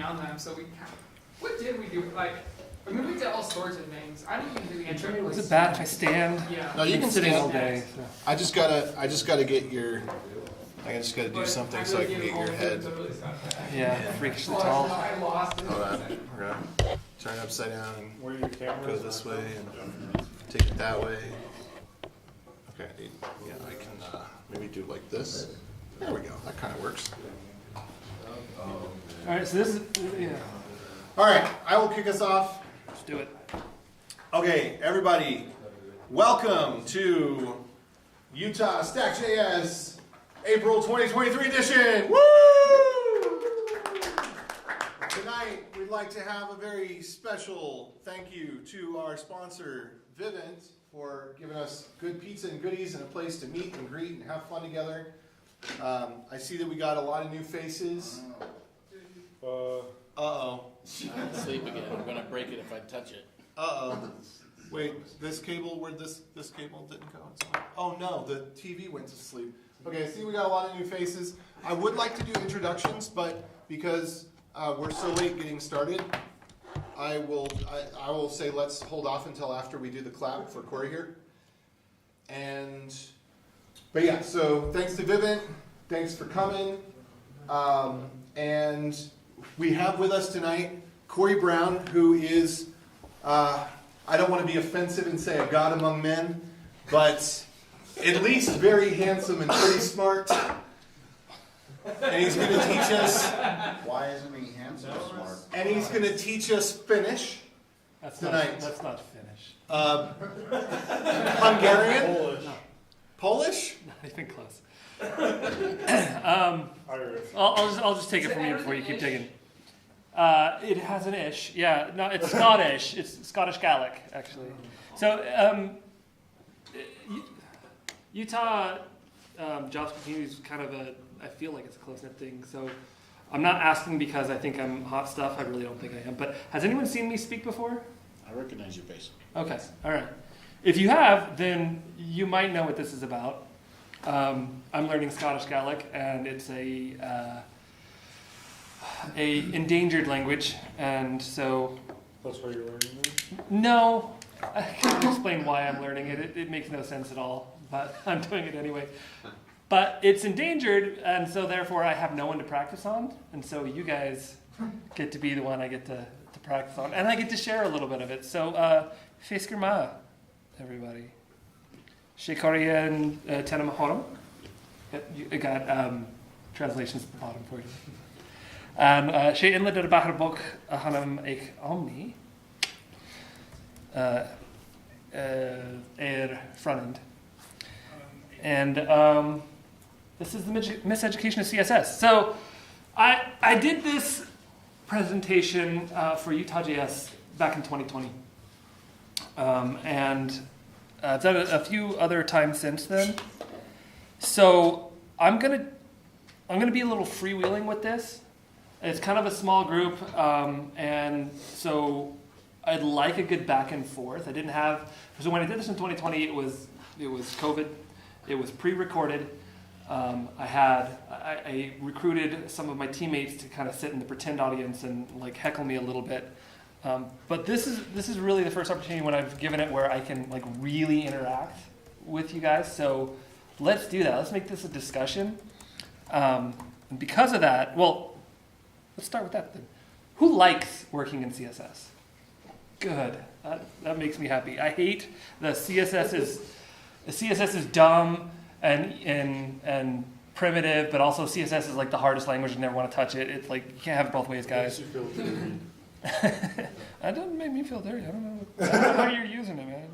on them, so what did we do? Like, I mean, we did all sorts of things. I didn't even do the intro. Is it bad if I stand? Yeah. No, you can sitting stand all day. So. I just gotta get your. I just gotta do something so I can get your head. Yeah, freakishly tall. I lost it. Hold on. We're gonna turn it upside down and go this way and take it that way. Okay. Yeah, I can maybe do it like this. There we go. That kind of works. All right, so this is yeah. All right, I will kick us off. Let's do it. Okay, everybody, welcome to Utah Stack.js April 2023 edition. Woo! Tonight, we'd like to have a very special thank you to our sponsor, Vivint, for giving us good pizza and goodies and a place to meet and greet and have fun together. I see that we got a lot of new faces. Uh-oh. Sleep again. I'm gonna break it if I touch it. Uh-oh. Wait, this cable, where this cable didn't go? Oh no, the TV went to sleep. Okay, I see we got a lot of new faces. I would like to do introductions, but because we're so late getting started, I will say let's hold off until after we do the clap for Cory here. But yeah, so thanks to Vivint, thanks for coming. And we have with us tonight Cory Brown, who is, I don't want to be offensive and say a god among men, but at least very handsome and pretty smart. And he's going to teach us. Why isn't he handsome or smart? And he's going to teach us Finnish tonight. That's not Finnish. Hungarian? Polish? Not even close. I'll just take it from you before you keep digging. It has an ish. Yeah, no, it's Scottish. It's Scottish Gaelic, actually. So, Utah JavaScript community is kind of I feel like it's a close-knit thing. So, I'm not asking because I think I'm hot stuff. I really don't think I am. But has anyone seen me speak before? I recognize your face. Okay, all right. If you have, then you might know what this is about. I'm learning Scottish Gaelic, and it's a endangered language, and so. That's why you're learning it? No, I can't explain why I'm learning it. It makes no sense at all, but I'm doing it anyway. But it's endangered, and so therefore I have no one to practice on, and so you guys get to be the one I get to practice on, and I get to share a little bit of it. So, Fisker Ma, everybody. Shekarian Tenamahono. I got translations at the bottom for you. And she inlet er bahar book hanam ik omni. Front end. And this is the Miseducation of CSS. So I did this presentation for Utah.js back in 2020. And I've done it a few other times since then. So I'm gonna be a little freewheeling with this. It's kind of a small group, and so I'd like a good back and forth. I didn't have so when I did this in 2020, it was COVID. It was pre-recorded. I recruited some of my teammates to kind of sit in the pretend audience and like heckle me a little bit. But this is really the first opportunity when I've given it where I can like really interact with you guys. So let's do that. Let's make this a discussion. And because of that, well, let's start with that then. Who likes working in CSS? Good. That makes me happy. I hate the CSS is dumb and primitive, but also CSS is like the hardest language. You never want to touch it. It's like you can't have it both ways, guys. That doesn't make me feel dirty. I don't know how you're using it, man.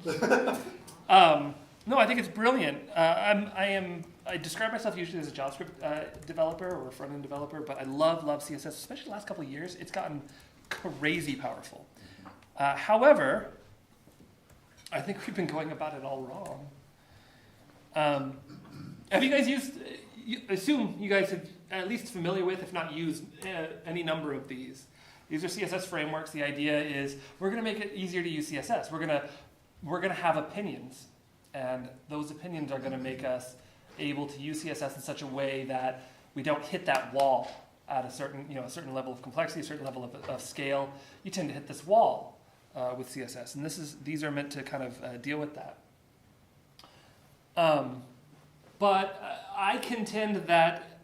No, I think it's brilliant. I describe myself usually as a JavaScript developer or front-end developer, but I love CSS, especially the last couple of years. It's gotten crazy powerful. However, I think we've been going about it all wrong. Have you guys used? Assume you guys have at least familiar with, if not used, any number of these. These are CSS frameworks. The idea is we're going to make it easier to use CSS. We're going to have opinions, and those opinions are going to make us able to use CSS in such a way that we don't hit that wall at a certain level of complexity, a certain level of scale, you tend to hit this wall with CSS, and these are meant to kind of deal with that. But I contend that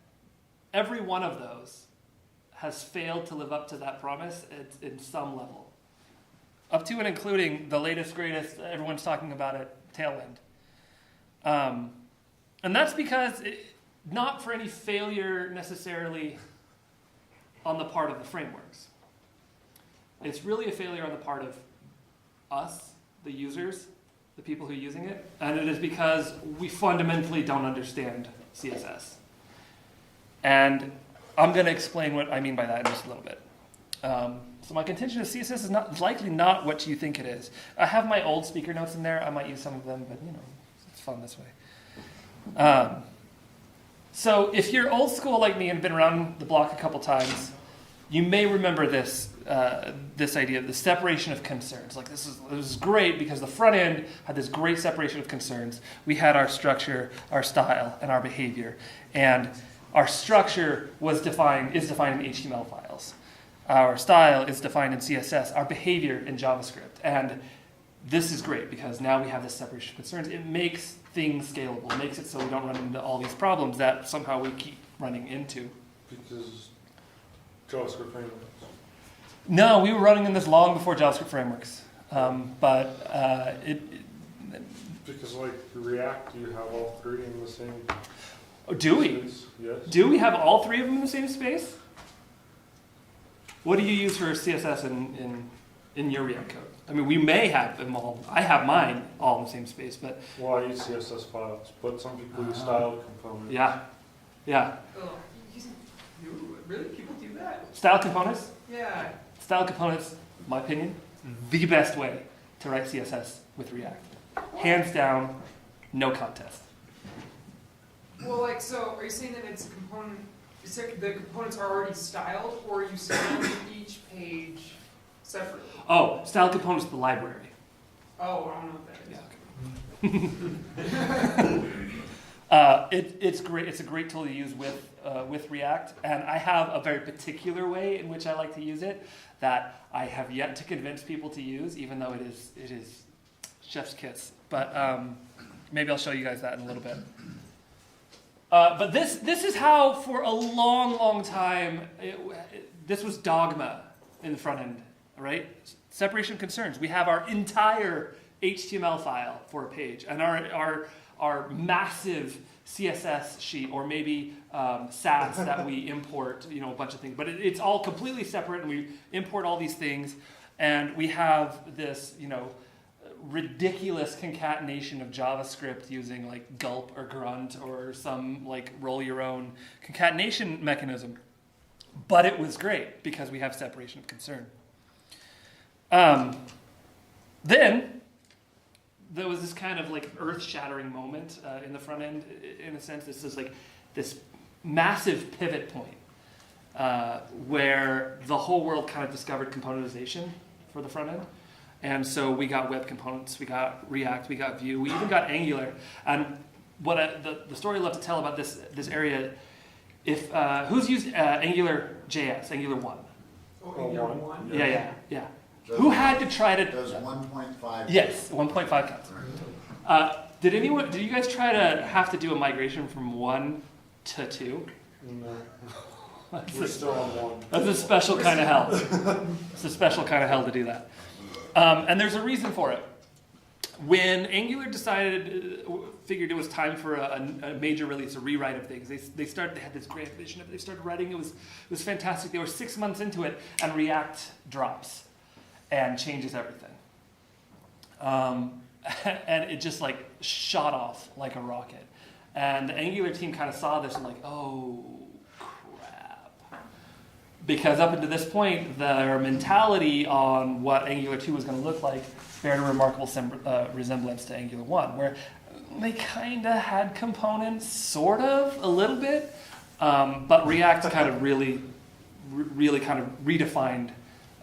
every one of those has failed to live up to that promise in some level, up to and including the latest, greatest, everyone's talking about it, Tailwind. And that's because not for any failure necessarily on the part of the frameworks. It's really a failure on the part of us, the users, the people who are using it, and it is because we fundamentally don't understand CSS. And I'm going to explain what I mean by that in just a little bit. So my contention is CSS is likely not what you think it is. I have my old speaker notes in there. I might use some of them, but it's fun this way. So if you're old school like me and been around the block a couple times, you may remember this idea of the separation of concerns. Like this is great because the front end had this great separation of concerns. We had our structure, our style, and our behavior. And our structure is defined in HTML files. Our style is defined in CSS. Our behavior in JavaScript. And this is great because now we have this separation of concerns. It makes things scalable. It makes it so we don't run into all these problems that somehow we keep running into. Because JavaScript frameworks. No, we were running in this long before JavaScript frameworks. Because like React, you have all three in the same Do we? space. Yes. Do we have all three of them in the same space? What do you use for CSS in your React code? I mean, we may have them all. I have mine all in the same space, but Well, I use CSS files, but some people use style components. yeah. Oh, really? People do that? Style components? Yeah. Style components, my opinion, the best way to write CSS with React. Hands down, no contest. Well, like, so are you saying that it's a component, the components are already styled, or are you styling each page separately? Oh, style components is the library. Oh, I don't know what that is. It's great. It's a great tool to use with React, and I have a very particular way in which I like to use it that I have yet to convince people to use, even though it is chef's kiss. But maybe I'll show you guys that in a little bit. But this is how, for a long time, this was dogma in the front end, right? Separation of concerns. We have our entire HTML file for a page, and our massive CSS sheet, or maybe Sass that we import, a bunch of things. But it's all completely separate, and we import all these things, and we have this, ridiculous concatenation of JavaScript using like gulp or grunt or some like roll your own concatenation mechanism. But it was great because we have separation of concern. Then there was this kind of like earth-shattering moment in the front end. In a sense, this is like this massive pivot point where the whole world kind of discovered componentization for the front end. And so we got web components, we got React, we got Vue, we even got Angular. And what the story I love to tell about this area, if who's used Angular JS, Angular 1? Oh, Angular 1? Yeah. Who had to try to... Does 1.5? Yes, 1.5 counts. Did you guys try to have to do a migration from 1 to 2? No. We're still on one. That's a special kind of hell. It's a special kind of hell to do that. And there's a reason for it. When Angular figured it was time for a major release, a rewrite of things, they had this great vision of it. They started writing. It was fantastic. They were 6 months into it, and React drops and changes everything. And it just like shot off like a rocket. And the Angular team kind of saw this and like, oh, because up until this point, their mentality on what Angular 2 was going to look like bared a remarkable resemblance to Angular 1, where they kind of had components, sort of, a little bit, but React kind of really kind of redefined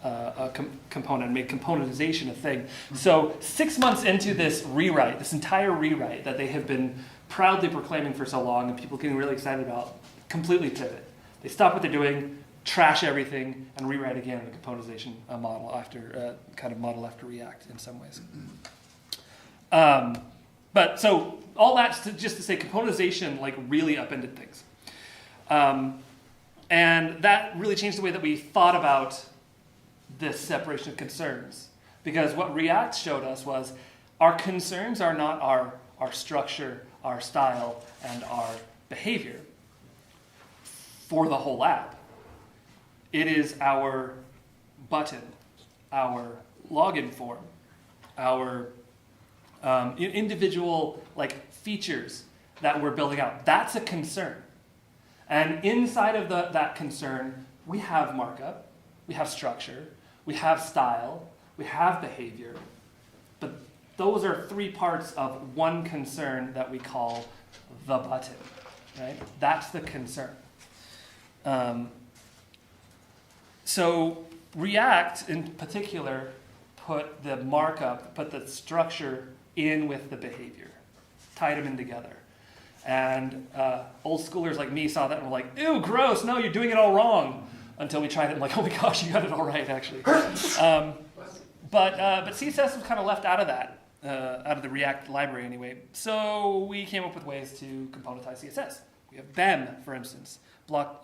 a component, made componentization a thing. So 6 months into this rewrite, this entire rewrite that they have been proudly proclaiming for so long and people getting really excited about, completely pivot. They stop what they're doing, trash everything, and rewrite again the componentization model after model after React in some ways. But so all that's just to say componentization like really upended things. And that really changed the way that we thought about this separation of concerns. Because what React showed us was our concerns are not our structure, our style, and our behavior for the whole app. It is our button, our login form, our individual like features that we're building out. That's a concern. And inside of that concern, we have markup, we have structure, we have style, we have behavior. But those are 3 parts of one concern that we call the button, right? That's the concern. So React, in particular, put the markup, put the structure in with the behavior, tied them in together. And old schoolers like me saw that and were like, ew, gross, no, you're doing it all wrong. Until we tried it and like, oh my gosh, you got it all right, actually. But CSS was kind of left out of that, out of the React library anyway. So we came up with ways to componentize CSS. We have BEM, for instance, block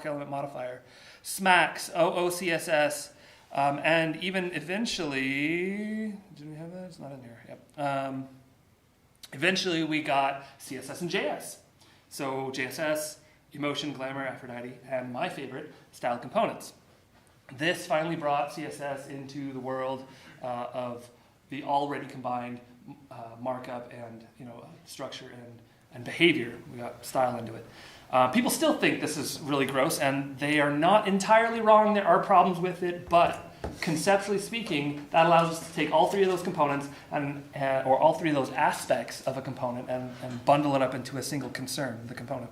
element modifier, SMAX, OCSS, and even eventually, did we have that? It's not in here. Yep. Eventually we got CSS and JS. So JSS, Emotion, Glamour, Aphrodite, and my favorite, Style Components. This finally brought CSS into the world of the already combined markup and structure and behavior. We got style into it. People still think this is really gross, and they are not entirely wrong. There are problems with it, but conceptually speaking, that allows us to take all 3 of those components or all 3 of those aspects of a component and bundle it up into a single concern, the component.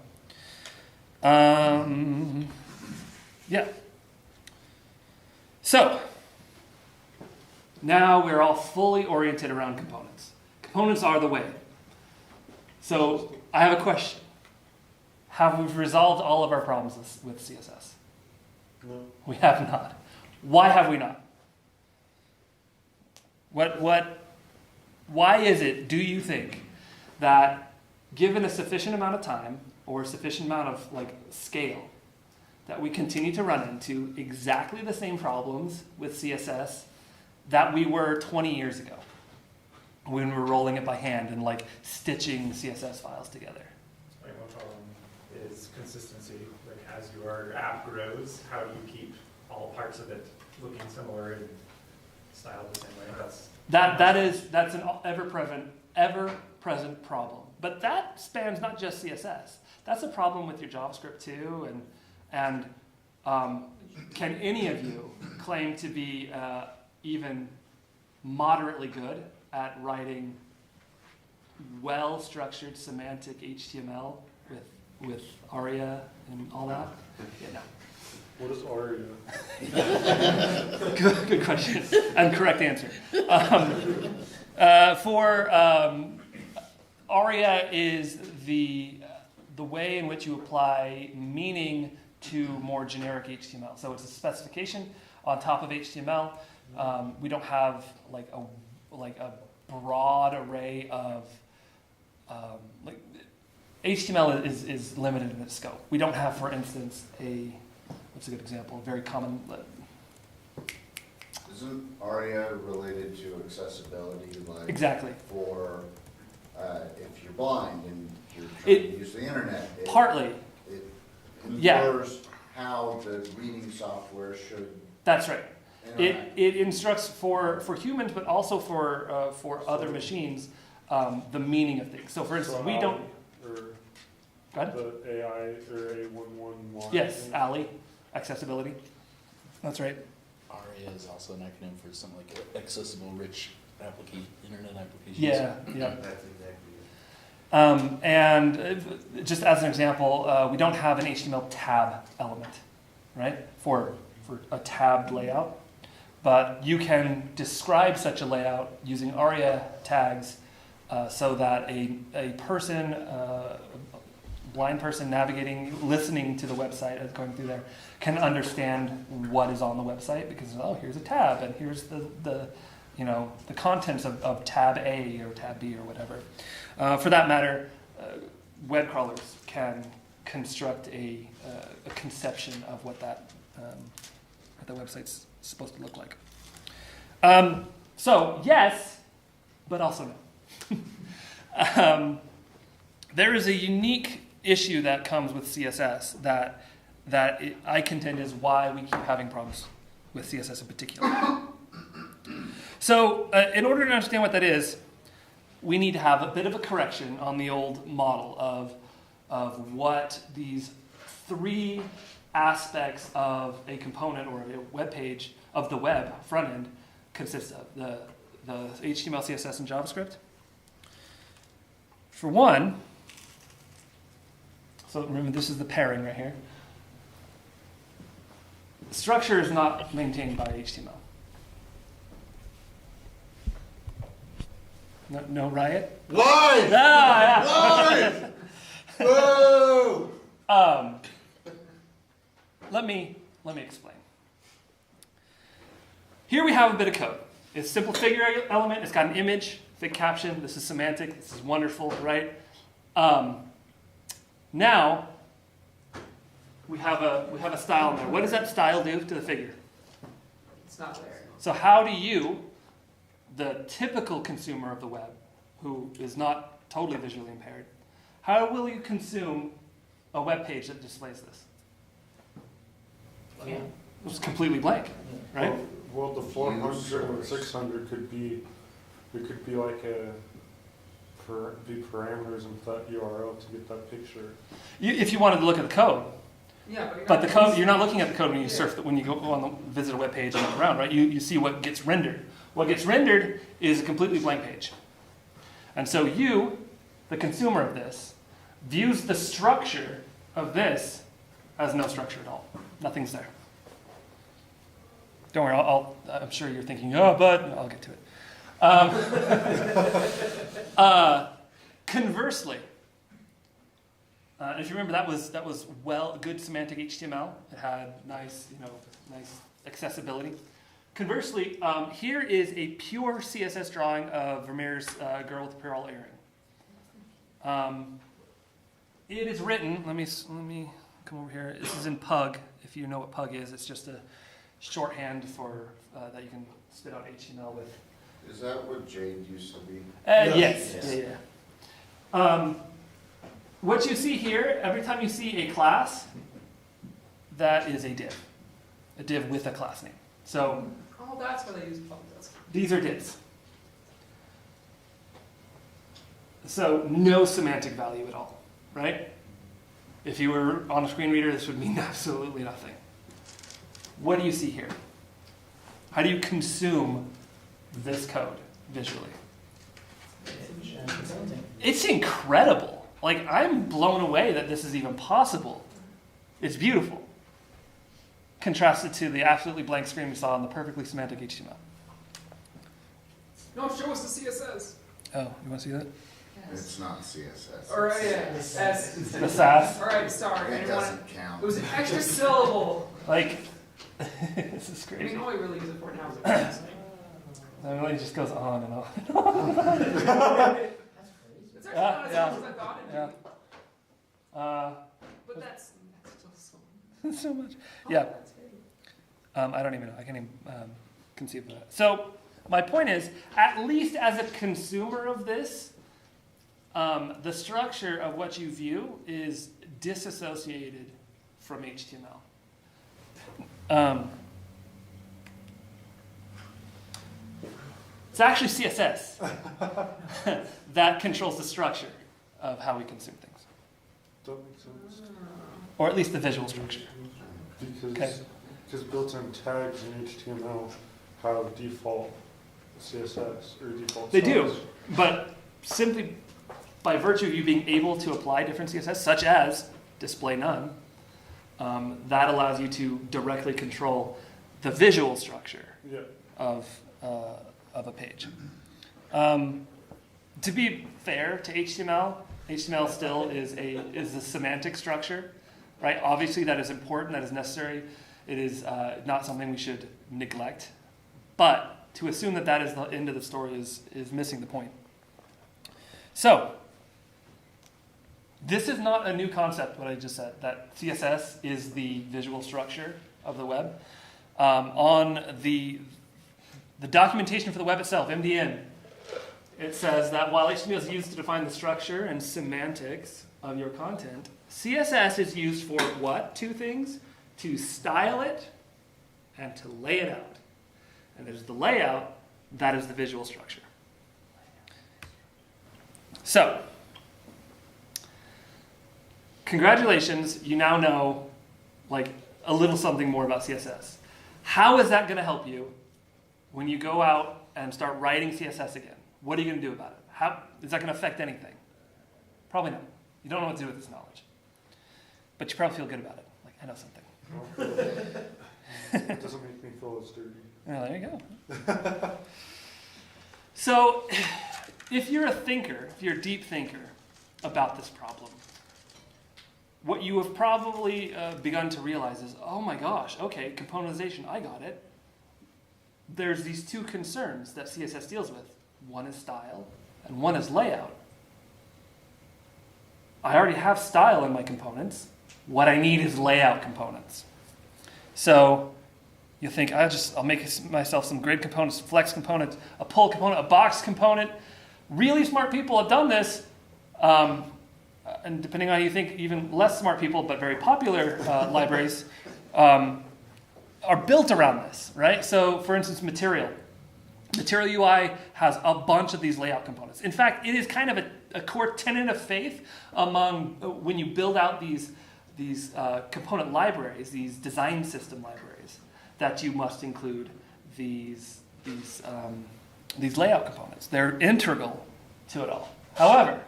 Yeah. So, now we're all fully oriented around components. Components are the way. So, I have a question. Have we resolved all of our problems with CSS? No. We have not. Why have we not? Why is it, do you think, that given a sufficient amount of time or a sufficient amount of scale, that we continue to run into exactly the same problems with CSS that we were 20 years ago when we were rolling it by hand and stitching CSS files together? One problem is consistency. As your app grows, how do you keep all parts of it looking similar and styled the same way? That's an ever-present problem. But that spans not just CSS. That's a problem with your JavaScript too. And can any of you claim to be even moderately good at writing well-structured semantic HTML with ARIA and all that? Yeah, no. What is ARIA? Good question and correct answer. ARIA is the way in which you apply meaning to more generic HTML. So it's a specification on top of HTML. We don't have a broad array of HTML is limited in its scope. We don't have, for instance, what's a good example? A very common. Isn't ARIA related to accessibility? Exactly. For if you're blind and you're trying to use the internet. Partly. It infers how the reading software should. That's right. Interact. It instructs for humans, but also for other machines, the meaning of things. So, for instance, we don't. Go ahead. The AI or A11 Yes, ALI, accessibility. That's right. ARIA is also an acronym for something like accessible rich internet applications. Yeah. That's exactly it. And just as an example, we don't have an HTML tab element, right, for a tabbed layout. But you can describe such a layout using ARIA tags so that a person, blind person navigating, listening to the website as going through there, can understand what is on the website because, oh, here's a tab and here's the contents of tab A or tab B or whatever. For that matter, web crawlers can construct a conception of what the website's supposed to look like. So yes, but also no. There is a unique issue that comes with CSS that I contend is why we keep having problems with CSS in particular. So in order to understand what that is, we need to have a bit of a correction on the old model of what these three aspects of a component or a web page of the web front end consists of: the HTML, CSS, and JavaScript. For one, so remember this is the pairing right here. Structure is not maintained by HTML. No riot? Live! Ah, Live! Whoa! yeah. Let me explain. Here we have a bit of code. It's a simple figure element. It's got an image, thick caption. This is semantic. This is wonderful, right? Now we have a style in there. What does that style do to the figure? It's not there. So how do you, the typical consumer of the web, who is not totally visually impaired, how will you consume a web page that displays this? It's completely blank, right? Well, the 400 and 600 could be like be parameters in that URL to get that picture. If you wanted to look at the code, Yeah, but the code, you're not looking at the code when you surf, when you go on the visit a web page and look around, right? You see what gets rendered. What gets rendered is a completely blank page. And so you, the consumer of this, views the structure of this as no structure at all. Nothing's there. Don't worry, I'm sure you're thinking, but I'll get to it. Conversely, if you remember, that was good semantic HTML. It had nice accessibility. Conversely, here is a pure CSS drawing of Vermeer's girl with the pearl earring. It is written. Let me come over here. This is in Pug. If you know what Pug is, it's just a shorthand for that you can spit out HTML with. Is that what Jade used to be? Yes. Yeah. What you see here, every time you see a class, that is a div with a class name. So that's why they use Pug. these are divs. So no semantic value at all, right? If you were on a screen reader, this would mean absolutely nothing. What do you see here? How do you consume this code visually? It's incredible. Like, I'm blown away that this is even possible. It's beautiful. Contrasted to the absolutely blank screen we saw on the perfectly semantic HTML. No, show us the CSS. Oh, you want to see that? It's not CSS. All right, yeah. S. The SAS. All right, sorry. It doesn't count. It was an extra syllable. Like, this is I crazy. mean, all we really use it for now is a class name. It really just goes on and on. It's actually Yeah, not as yeah. much as I thought it'd Yeah. be. But that's still so much. So much. Oh, Yeah. that's great. I don't even know. I can't even conceive of that. So my point is, at least as a consumer of this, the structure of what you view is disassociated from HTML. It's actually CSS that controls the structure of how we consume things, That makes sense. or at least the visual structure. Because built-in tags in HTML have default CSS or default They do, styles. but simply by virtue of you being able to apply different CSS, such as display none, that allows you to directly control the visual structure Yeah. of a page. To be fair to HTML, HTML still is a semantic structure, right? Obviously, that is important. That is necessary. It is not something we should neglect. But to assume that that is the end of the story is missing the point. So, this is not a new concept, what I just said, that CSS is the visual structure of the web. On the documentation for the web itself, MDN, it says that while HTML is used to define the structure and semantics of your content, CSS is used for what? Two things: to style it and to lay it out. And there's the layout, that is the visual structure. So, congratulations, you now know like a little something more about CSS. How is that going to help you when you go out and start writing CSS again? What are you going to do about it? How is that going to affect anything? Probably not. You don't know what to do with this knowledge. But you probably feel good about it. Like, I know something. It doesn't make me feel as dirty. Well, there you go. So, if you're a thinker, if you're a deep thinker about this problem, what you have probably begun to realize is, oh my gosh, okay, componentization, I got it. There's these two concerns that CSS deals with. One is style, and one is layout. I already have style in my components. What I need is layout components. So you think, I'll make myself some grid components, flex components, a pull component, a box component. Really smart people have done this. And depending on how you think, even less smart people, but very popular libraries are built around this, right? So for instance, Material. Material UI has a bunch of these layout components. In fact, it is kind of a core tenet of faith among when you build out these component libraries, these design system libraries, that you must include these layout components. They're integral to it all. However,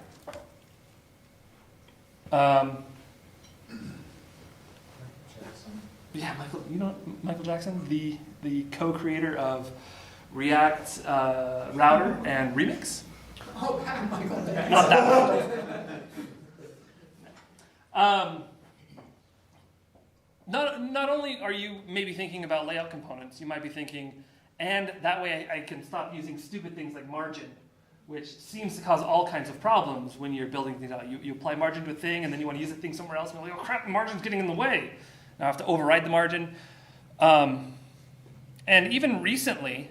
yeah, Michael Jackson, the co-creator of React Router and Remix. Oh, Michael. Not that one. Not only are you maybe thinking about layout components, you might be thinking, and that way I can stop using stupid things like margin, which seems to cause all kinds of problems when you're building things out. You apply margin to a thing, and then you want to use a thing somewhere else, and you're like, oh crap, the margin's getting in the way. Now I have to override the margin. And even recently,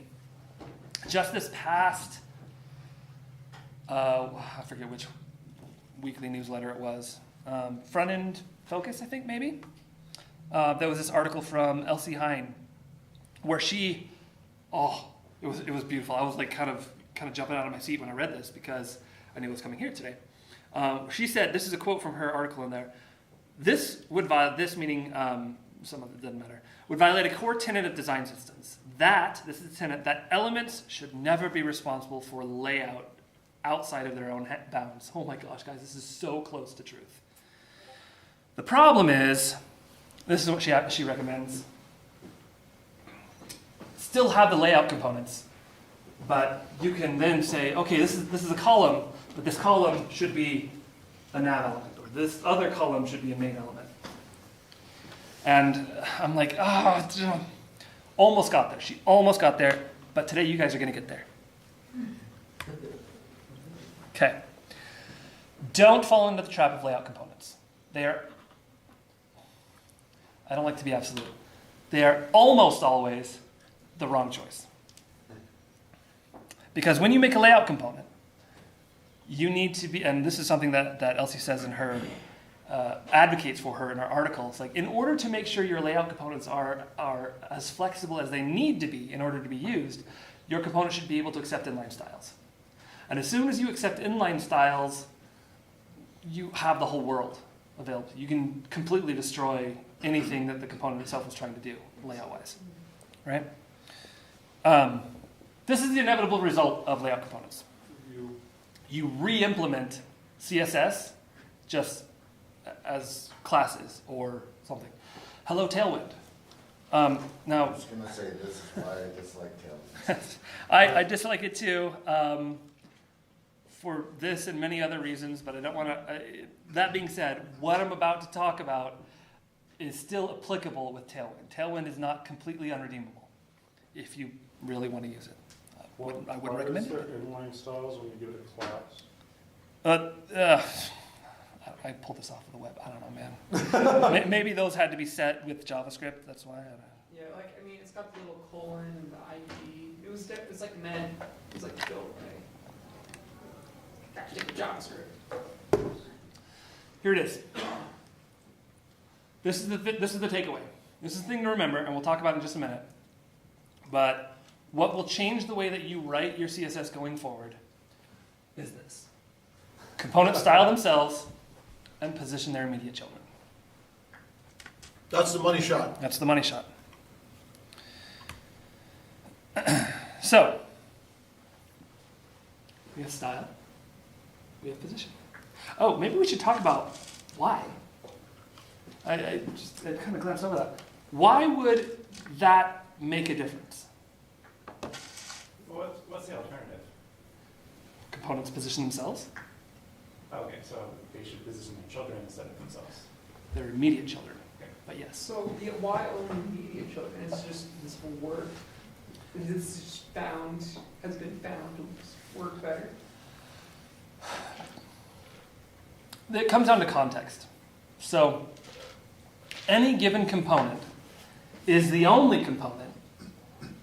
just this past, I forget which weekly newsletter it was, Front End Focus, I think maybe. There was this article from Elsie Hine, where she, it was beautiful. I was like kind of jumping out of my seat when I read this because I knew it was coming here today. She said, this is a quote from her article in there. This would violate, this meaning some of it doesn't matter, would violate a core tenet of design systems. This is a tenet, that elements should never be responsible for layout outside of their own bounds. Oh my gosh, guys, this is so close to truth. The problem is, this is what she recommends. Still have the layout components, but you can then say, okay, this is a column, but this column should be a nav element, or this other column should be a main element. And I'm like, almost got there. She almost got there, but today you guys are going to get there. Okay. Don't fall into the trap of layout components. I don't like to be absolute. They are almost always the wrong choice. Because when you make a layout component, you need to be, and this is something that Elsie says in her, advocates for her in her articles, like in order to make sure your layout components are as flexible as they need to be in order to be used, your component should be able to accept inline styles. And as soon as you accept inline styles, you have the whole world available. You can completely destroy anything that the component itself was trying to do, layout-wise, right? This is the inevitable result of layout components. You re-implement CSS just as classes or something. Hello, Tailwind. Now, I was going to say, this is why I dislike Tailwind. I dislike it too. for this and many other reasons, but I don't want to, that being said, what I'm about to talk about is still applicable with Tailwind. Tailwind is not completely unredeemable if you really want to use it. I wouldn't recommend Is there it. inline styles when you give it a class? I pulled this off of the web. I don't know, man. Maybe those had to be set with JavaScript. That's why. Yeah, like, I mean, it's got the little colon and the ID. It's like meant, it's like built, right? Actually, JavaScript. Here it is. This is the takeaway. This is the thing to remember, and we'll talk about it in just a minute. But what will change the way that you write your CSS going forward is this. Components style themselves and position their immediate children. That's the money shot. That's the money shot. So, we have style, we have position. Oh, maybe we should talk about why. I kind of glanced over that. Why would that make a difference? What's the alternative? Components position themselves, Okay, so they should position their children instead of themselves. their immediate children. Okay. But yes. So, yeah, why only immediate children? It's just this will work. This is has been found to work better. It comes down to context. So, any given component is the only component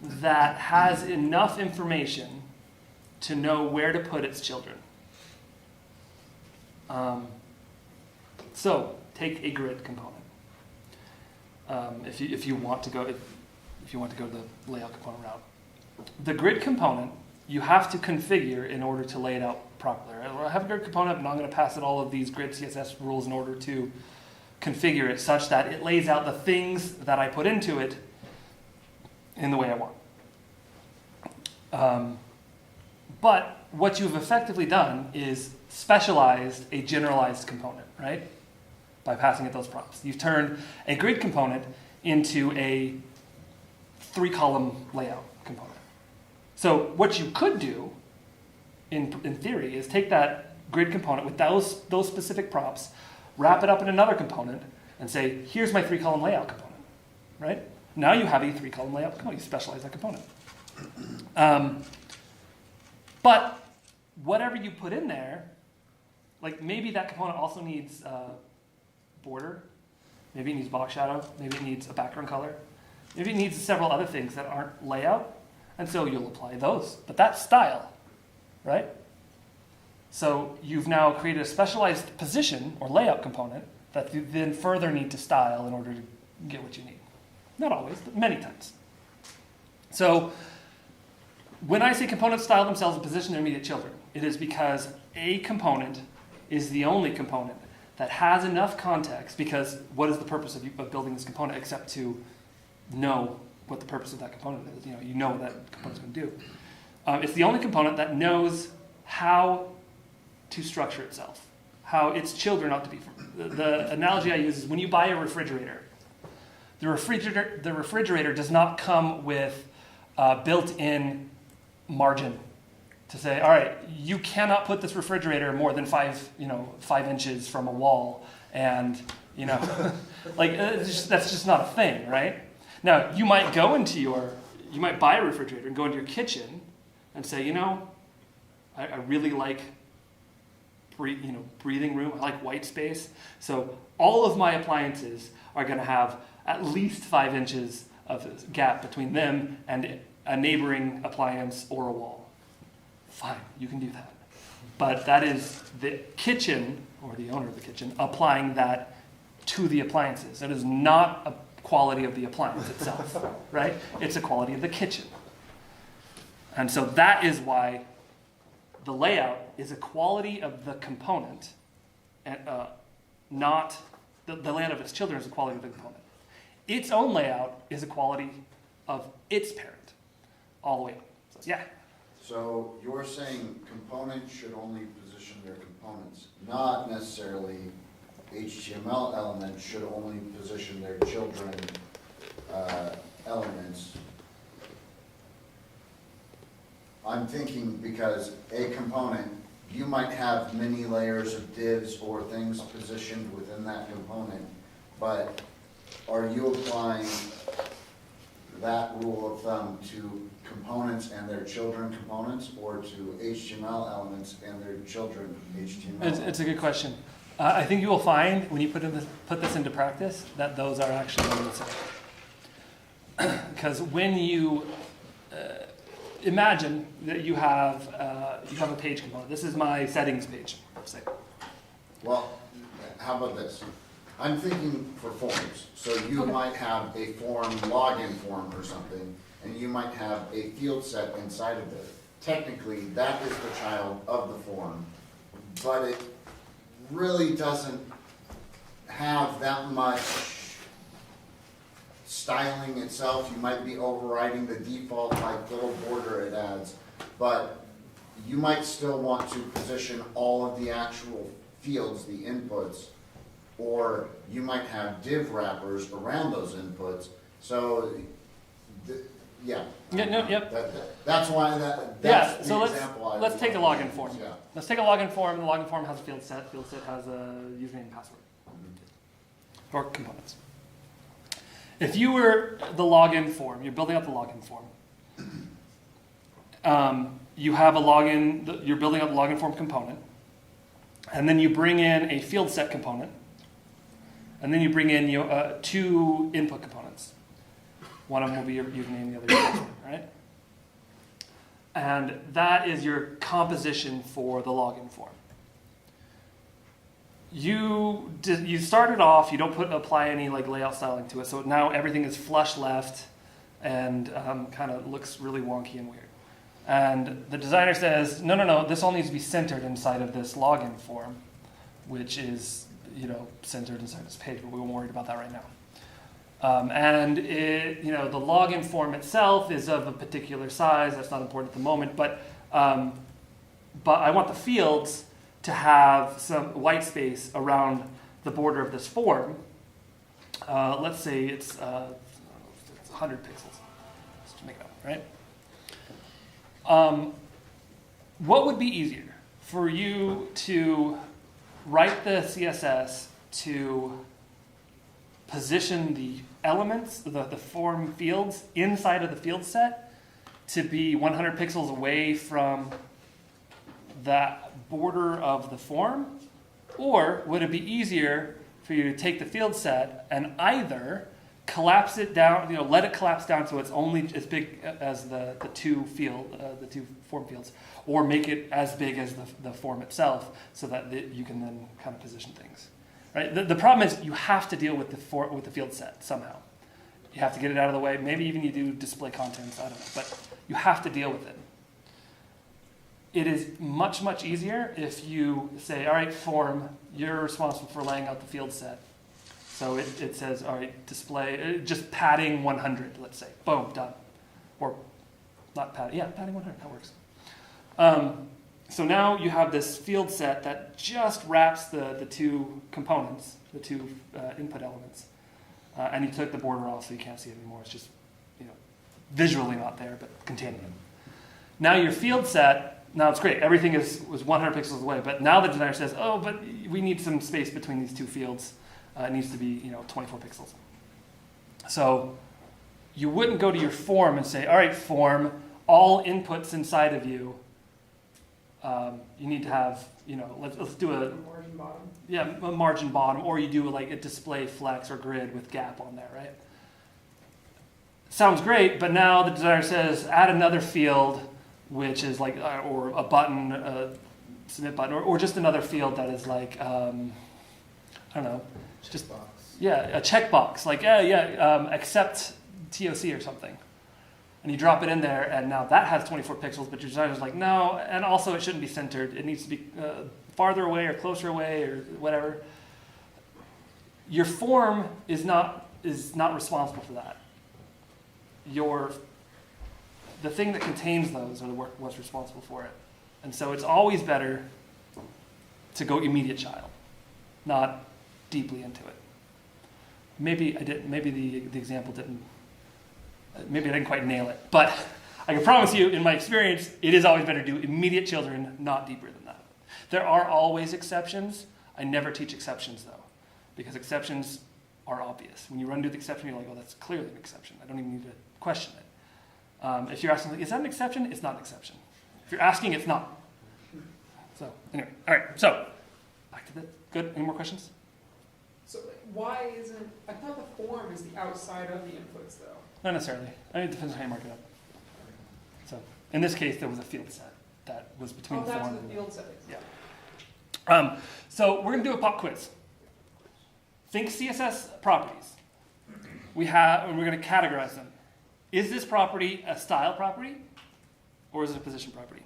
that has enough information to know where to put its children. So, take a grid component. If you want to go the layout component route, the grid component you have to configure in order to lay it out properly. Right? I have a grid component, and I'm going to pass it all of these grid CSS rules in order to configure it such that it lays out the things that I put into it in the way I want. But what you've effectively done is specialized a generalized component, right? By passing it those prompts. You've turned a grid component into a 3-column layout component. So what you could do, in theory, is take that grid component with those specific prompts, wrap it up in another component, and say, here's my 3-column layout component, right? Now you have a 3-column layout component. You specialize that component. But whatever you put in there, like maybe that component also needs border, maybe it needs box shadow, maybe it needs a background color, maybe it needs several other things that aren't layout, and so you'll apply those. But that's style, right? So you've now created a specialized position or layout component that you then further need to style in order to get what you need. Not always, but many times. So when I say components style themselves and position their immediate children, it is because a component is the only component that has enough context, because what is the purpose of building this component except to know what the purpose of that component is? You know what that component's going to do. It's the only component that knows how to structure itself, how its children ought to be. The analogy I use is when you buy a refrigerator, the refrigerator does not come with built-in margin to say, all right, you cannot put this refrigerator more than 5 inches from a wall, and that's just not a thing, right? Now you might buy a refrigerator and go into your kitchen and say, I really like breathing room. I like white space. So all of my appliances are going to have at least 5 inches of gap between them and a neighboring appliance or a wall. Fine, you can do that. But that is the kitchen, or the owner of the kitchen, applying that to the appliances. It is not a quality of the appliance itself, right? It's a quality of the kitchen. And so that is why the layout is a quality of the component, and not the layout of its children is a quality of the component. Its own layout is a quality of its parent, all the way up. So, yeah. So you're saying components should only position their components, not necessarily HTML elements should only position their children elements. I'm thinking because a component you might have many layers of divs or things positioned within that component, but are you applying that rule of thumb to components and their children components, or to HTML elements and their children HTML? It's a good question. I think you will find when you put this into practice that those are actually the same. Because when you imagine that you have a page component. This is my settings page. Say. Well, how about this? I'm thinking for forms. So you might have a form, login form or something, and you might have a field set inside of it. Technically, that is the child of the form, but it really doesn't have that much styling itself. You might be overriding the default like little border it adds, but you might still want to position all of the actual fields, the inputs, or you might have div wrappers around those inputs. So, yeah. Yeah, no, yep. That's why that's the so example I let's take a login form. Yeah. Let's take a login form. The login form has a field set. Field set has a username and password. Or components. If you were the login form, you're building out the login form. You have a login, you're building out the login form component. And then you bring in a field set component. And then you bring in two input components. One of them will be your username, the other your password, right? And that is your composition for the login form. You started off, you don't apply any like layout styling to it, so now everything is flush left and kind of looks really wonky and weird. And the designer says, no, this all needs to be centered inside of this login form, which is centered inside this page, but we won't worry about that right now. And the login form itself is of a particular size. That's not important at the moment, but I want the fields to have some white space around the border of this form. Let's say it's 100 pixels. Let's make it up, right? What would be easier for you to write the CSS to position the elements, the form fields inside of the field set to be 100 pixels away from that border of the form? Or would it be easier for you to take the field set and either collapse it down, let it collapse down so it's only as big as the two form fields, or make it as big as the form itself so that you can then kind of position things? Right? The problem is you have to deal with the field set somehow. You have to get it out of the way. Maybe even you do display contents, I don't know, but you have to deal with it. It is much, much easier if you say, all right, form, you're responsible for laying out the field set. So it says, all right, display, just padding 100, let's say. Boom, done. Or not padding, padding 100, that works. So now you have this field set that just wraps the two components, the two input elements. And you took the border off so you can't see it anymore. It's just visually not there, but containing it. Now your field set, now it's great. Everything was 100 pixels away. But now the designer says, oh, but we need some space between these two fields. It needs to be 24 pixels. So you wouldn't go to your form and say, all right, form, all inputs inside of you, you need to have, let's do a Margin bottom. Yeah, a margin bottom, or you do like a display flex or grid with gap on there, right? Sounds great, but now the designer says add another field, which is like, or a button, a submit button, or just another field that is like, I don't know, just a checkbox, like accept TOC or something. And you drop it in there, and now that has 24 pixels, but your designer's like, no, and also it shouldn't be centered. It needs to be farther away or closer away or whatever. Your form is not responsible for that. The thing that contains those are what's responsible for it. And so it's always better to go immediate child, not deeply into it. Maybe the example didn't. Maybe I didn't quite nail it, but I can promise you, in my experience, it is always better to do immediate children, not deeper than that. There are always exceptions. I never teach exceptions though, because exceptions are obvious. When you run into the exception, you're like, oh, that's clearly an exception. I don't even need to question it. If you're asking, like, is that an exception? It's not an exception. If you're asking, it's not. So anyway, all right. So back to the good. Any more questions? So why isn't, I thought the form is the outside of the inputs though. Not necessarily. I mean, it depends on how you mark it up. So in this case, there was a field set that was between Oh, the that's form. the field settings. Yeah. So we're going to do a pop quiz. Think CSS properties. And we're going to categorize them. Is this property a style property, or is it a position property?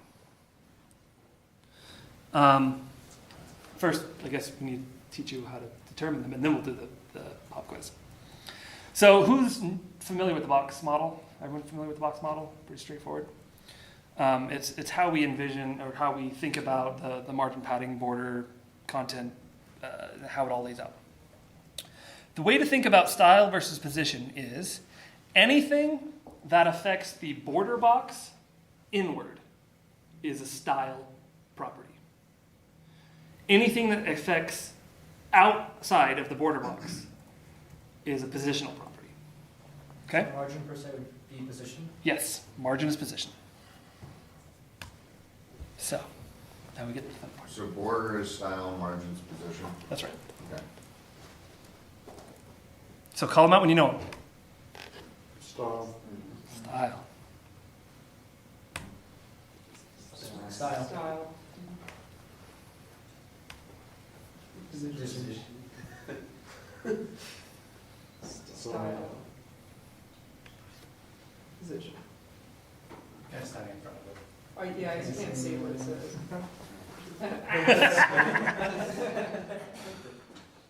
First, I guess we need to teach you how to determine them, and then we'll do the pop quiz. So who's familiar with the box model? Everyone familiar with the box model? Pretty straightforward. It's how we envision, or how we think about the margin padding, border, content, how it all lays out. The way to think about style versus position is anything that affects the border box inward is a style property. Anything that affects outside of the border box is a positional property. Okay? Margin per se would be position. Yes, margin is position. So, now we get to the fun part. So border is style, margins position. That's right. Okay. So call them out when you know them. Style. Style. Style. Style. Position. Style. Position. Kind of standing in front of it. Oh, yeah, I just can't see what it says.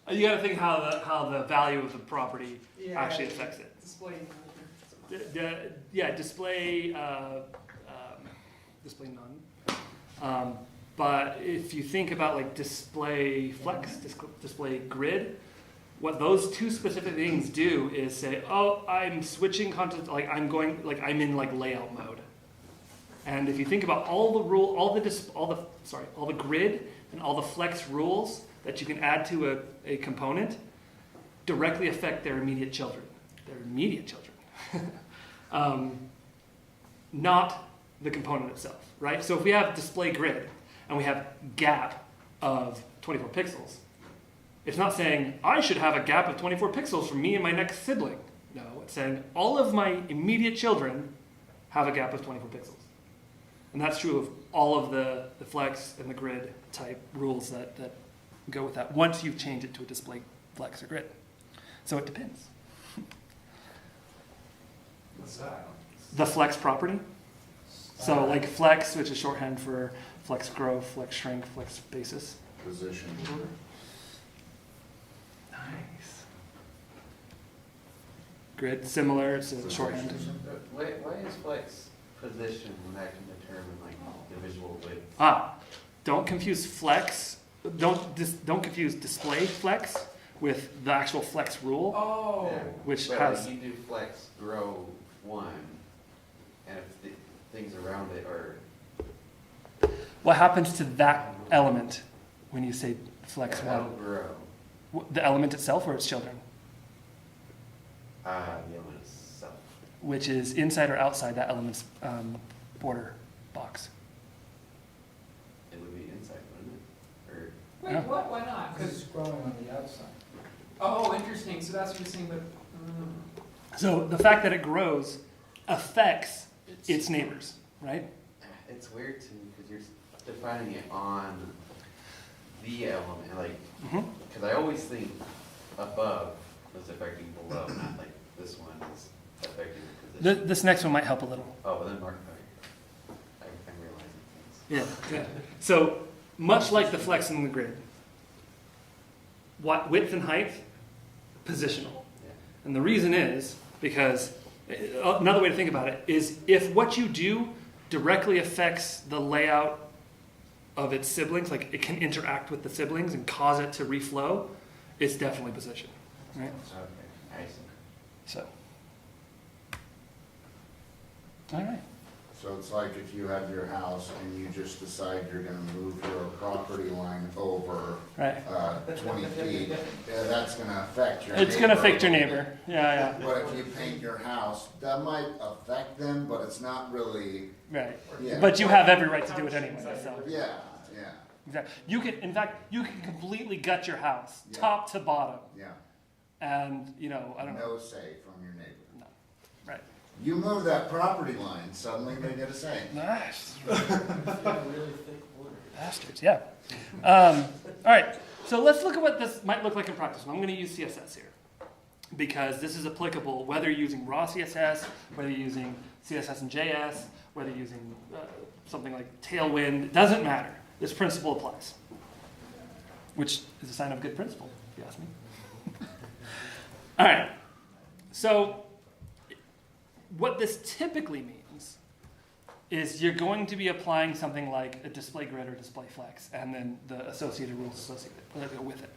You got to think how the value of the property Yeah, actually affects it. Display. Yeah, display none. But if you think about like display flex, display grid, what those two specific things do is say, oh, I'm switching content, like I'm in like layout mode. And if you think about all the grid and all the flex rules that you can add to a component, directly affect their immediate children. Not the component itself, right? So if we have display grid and we have gap of 24 pixels, it's not saying I should have a gap of 24 pixels for me and my next sibling. No, it's saying all of my immediate children have a gap of 24 pixels. And that's true of all of the flex and the grid type rules that go with that once you've changed it to a display flex or grid. So it depends. What's that? The flex property. So like flex, which is shorthand for flex growth, flex shrink, flex basis. Position. Nice. Grid, similar, it's a shorthand. Why is flex position when I can determine like the visual width? Don't confuse flex. Don't confuse display flex with the actual flex rule, Oh. Yeah. which But has. like you do flex grow 1, and if the things around it are What happens to that element when you say flex that'll one? grow, The element itself or its children? the element itself. Which is inside or outside that element's border box. It would be inside, wouldn't it? Or Wait, Yeah. what? Why not? Because 'Cause- it's growing on the outside. oh, interesting. So that's what you're saying, but. So the fact that it grows affects its neighbors, right? it's weird to me because you're defining it on the element, like Mm-hmm. because I always think above is affecting below, not like this one is affecting the position. This next one might help a little. Oh, well then Mark, I'm realizing things. Yeah. So much like the flex and the grid, width and height, positional. Yeah. And the reason is because another way to think about it is if what you do directly affects the layout of its siblings, like it can interact with the siblings and cause it to reflow, it's definitely position, right? Okay, I see. So, all right. So it's like if you have your house and you just decide you're gonna move your property line over, Right. 20 feet, that's gonna affect your It's going to affect your neighbor. Yeah, But if you paint your house, that might affect them, but it's not really, yeah. Right. yeah. But you have every right to do it anyway. So. Yeah, yeah, Exactly. You can, in fact, you can completely gut your house, Yeah. top to bottom, yeah. and I don't know. No say from your neighbor. No. Right. You move that property line, suddenly they get a say. Nice. Really thick border. Bastards. Yeah. All right. So let's look at what this might look like in practice. I'm going to use CSS here because this is applicable whether you're using raw CSS, whether you're using CSS and JS, whether you're using something like Tailwind. It doesn't matter. This principle applies, which is a sign of good principle, if you ask me. All right. So what this typically means is you're going to be applying something like a display grid or display flex, and then the associated rules associated with it.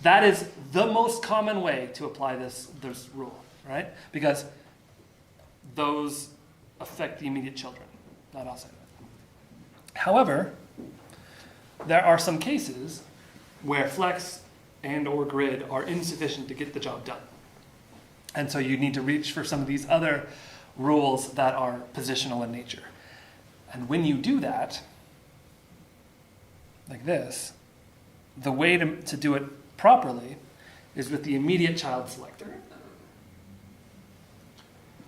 That is the most common way to apply this rule, right? Because those affect the immediate children, not outside of it. However, there are some cases where flex and or grid are insufficient to get the job done. And so you need to reach for some of these other rules that are positional in nature. And when you do that, like this, the way to do it properly is with the immediate child selector.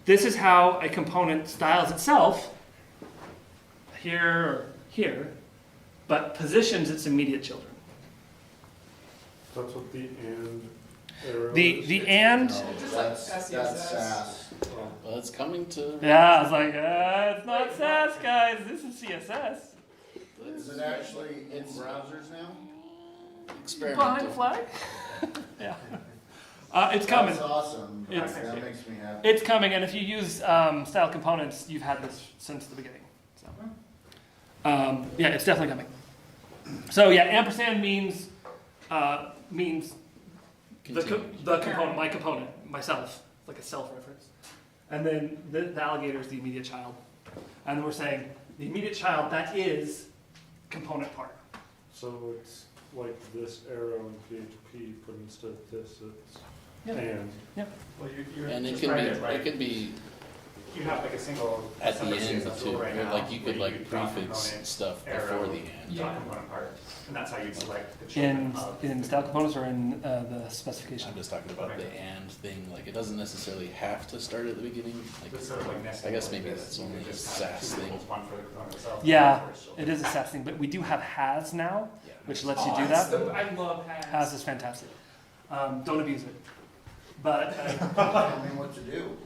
This is how a component styles itself, here or here, but positions its immediate children. That's what the and arrow is. The and, No, that's SAS. Well, it's coming to. yeah, I was like, it's not SAS, guys. This is CSS. Is it actually in browsers now? Behind the Experimental. flag? Yeah. It's coming. That's awesome. It's- That makes me happy. It's coming, and if you use style components, you've had this since the beginning. So, yeah, it's definitely coming. So yeah, ampersand means the component, my component, myself, like a self reference, and then the alligator is the immediate child, and we're saying the immediate child that is component part. So it's like this arrow in PHP, but instead of this, it's Yeah. and. Well, you're And it just can be, writing it, right? it could be You have like a single. at the separate end CSS too, rule right or now like you could where like draw prefix component, stuff arrow, before the end. draw component part, and that's how you select the children In of. style components or in the specification. I'm just talking about the and thing, like it doesn't necessarily have to start at the beginning, It's like, sort of like nesting I guess like maybe this. that's You only a just have SAS two thing. rules, one for the component itself, Yeah, one for its children. It is a SAS thing, but we do have has now, yeah. which lets you Oh, do it's that. I love has. Has is fantastic. Don't abuse it. But Tell me what to do.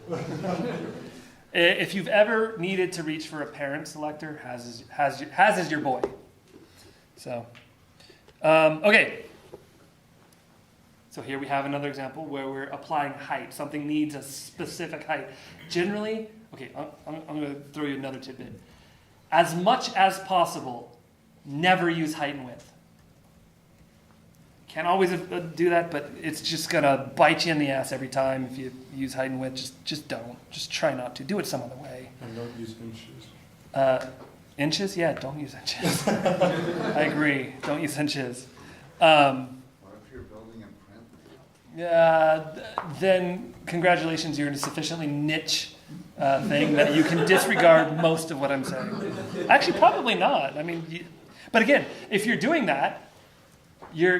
if you've ever needed to reach for a parent selector, has is your boy. So, okay. So here we have another example where we're applying height. Something needs a specific height. Generally, okay, I'm going to throw you another tidbit. As much as possible, never use height and width. Can't always do that, but it's just gonna bite you in the ass every time if you use height and width. Just don't. Just try not to. Do it some other way. And don't use inches. Inches? Yeah, don't use inches. I agree. Don't use inches. What if you're building in print? Then congratulations, you're in a sufficiently niche thing that you can disregard most of what I'm saying. Actually, probably not. I mean, but again, if you're doing that, you're